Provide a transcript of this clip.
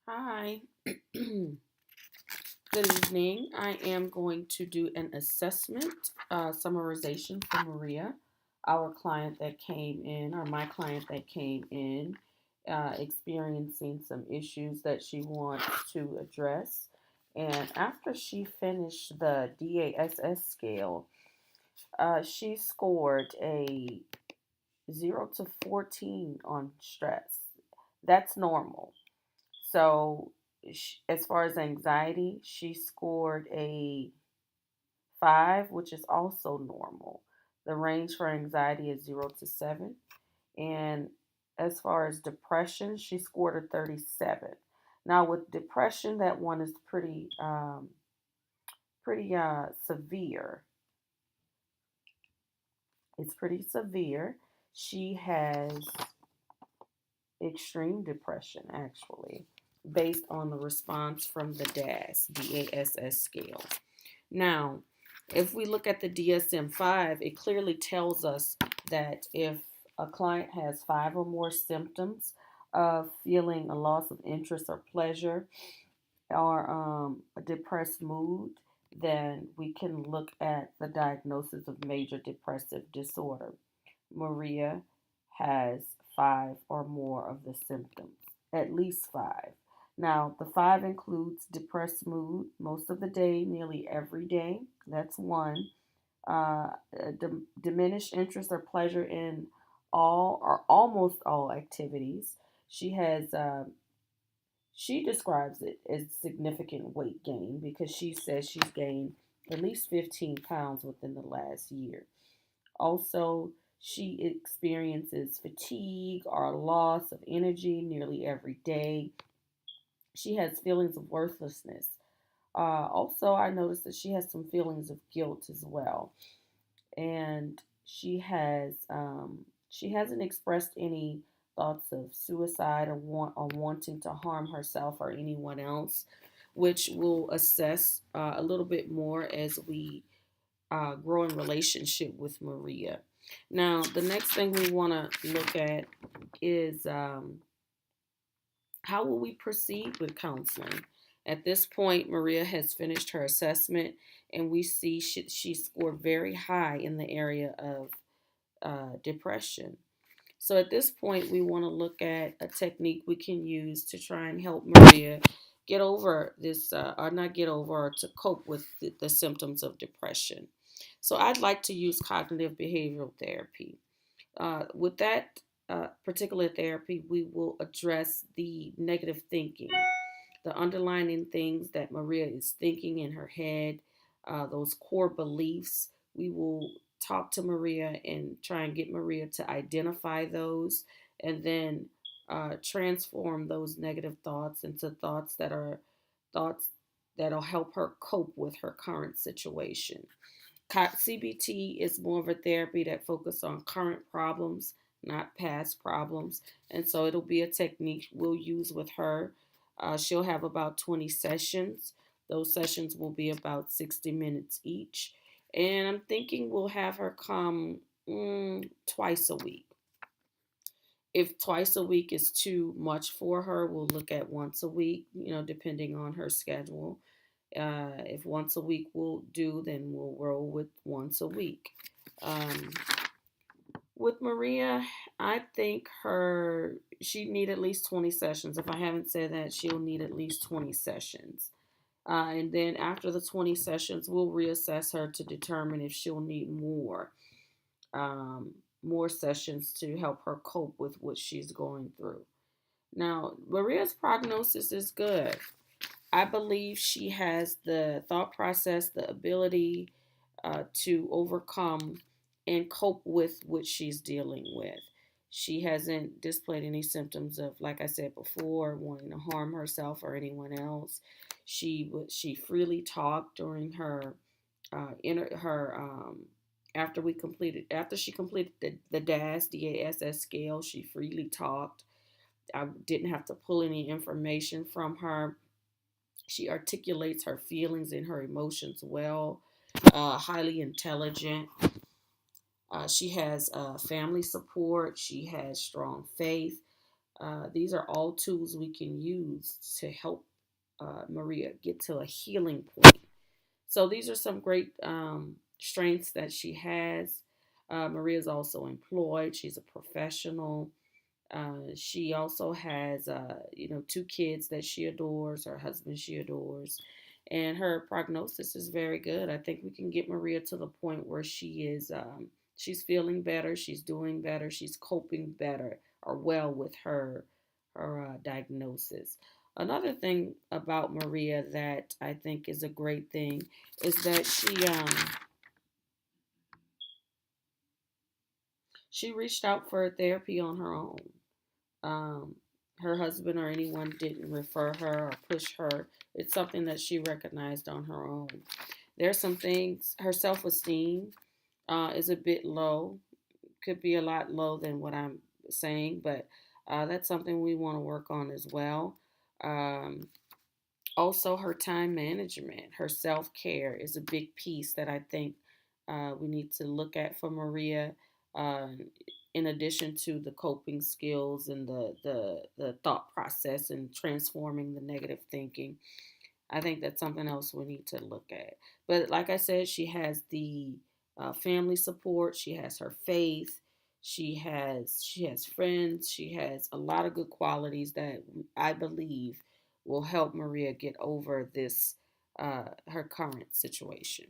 Hi, good evening. I am going to do an assessment summarization for Maria, our client that came in, or my client that came in, experiencing some issues that she wants to address. And after she finished the DASS scale, she scored a 0 to 14 on stress. That's normal. So, as far as anxiety, she scored a 5, which is also normal. The range for anxiety is 0 to 7. And as far as depression, she scored a 37. Now, with depression, that one is pretty severe. It's pretty severe. She has extreme depression, actually, based on the response from the DASS scale. Now, if we look at the DSM 5, it clearly tells us that if a client has 5 or more symptoms of feeling a loss of interest or pleasure or a depressed mood, then we can look at the diagnosis of major depressive disorder. Maria has 5 or more of the symptoms, at least 5. Now, the 5 includes depressed mood most of the day, nearly every day. That's one. Uh, Diminished interest or pleasure in all or almost all activities. She has she describes it as significant weight gain because she says she's gained at least 15 pounds within the last year. Also, she experiences fatigue or loss of energy nearly every day. She has feelings of worthlessness. Also, I noticed that she has some feelings of guilt as well, and she hasn't expressed any thoughts of suicide or wanting to harm herself or anyone else, which we'll assess a little bit more as we growing relationship with Maria. Now, the next thing we want to look at is how will we proceed with counseling? At this point, Maria has finished her assessment, and we see she scored very high in the area of depression. So at this point, we want to look at a technique we can use to try and help Maria get over this, or not get over, or to cope with the symptoms of depression. So I'd like to use cognitive behavioral therapy. With that particular therapy, we will address the negative thinking, the underlying things that Maria is thinking in her head, those core beliefs. We will talk to Maria and try and get Maria to identify those and then transform those negative thoughts into thoughts that'll help her cope with her current situation. CBT is more of a therapy that focuses on current problems, not past problems. And so it'll be a technique we'll use with her. She'll have about 20 sessions. Those sessions will be about 60 minutes each. And I'm thinking we'll have her come twice a week. If twice a week is too much for her, we'll look at once a week, depending on her schedule. If once a week will do, then we'll roll with once a week. Um, with Maria, I think she need at least 20 sessions. If I haven't said that, she'll need at least 20 sessions. And then after the 20 sessions, we'll reassess her to determine if she'll need um, more sessions to help her cope with what she's going through. Now, Maria's prognosis is good. I believe she has the thought process, the ability to overcome and cope with what she's dealing with. She hasn't displayed any symptoms of, like I said before, wanting to harm herself or anyone else. She freely talked during her her after she completed the DASS scale. She freely talked. I didn't have to pull any information from her. She articulates her feelings and her emotions well, highly intelligent. She has family support. She has strong faith. These are all tools we can use to help Maria get to a healing point. So these are some great strengths that she has. Maria is also employed. She's a professional. She also has, two kids that she adores. Her husband she adores, and her prognosis is very good. I think we can get Maria to the point where she's feeling better. She's doing better. She's coping better or well with her diagnosis. Another thing about Maria that I think is a great thing is that she reached out for therapy on her own. um, Her husband or anyone didn't refer her or push her. It's something that she recognized on her own. There's some things, her self esteem is a bit low, could be a lot low than what I'm saying, but that's something we want to work on as well. Um, Also, her time management, her self care is a big piece that I think we need to look at for Maria. Um, in addition to the coping skills and the thought process and transforming the negative thinking, I think that's something else we need to look at. But like I said, she has the family support. She has her faith. She has friends. She has a lot of good qualities that I believe will help Maria get over this her current situation.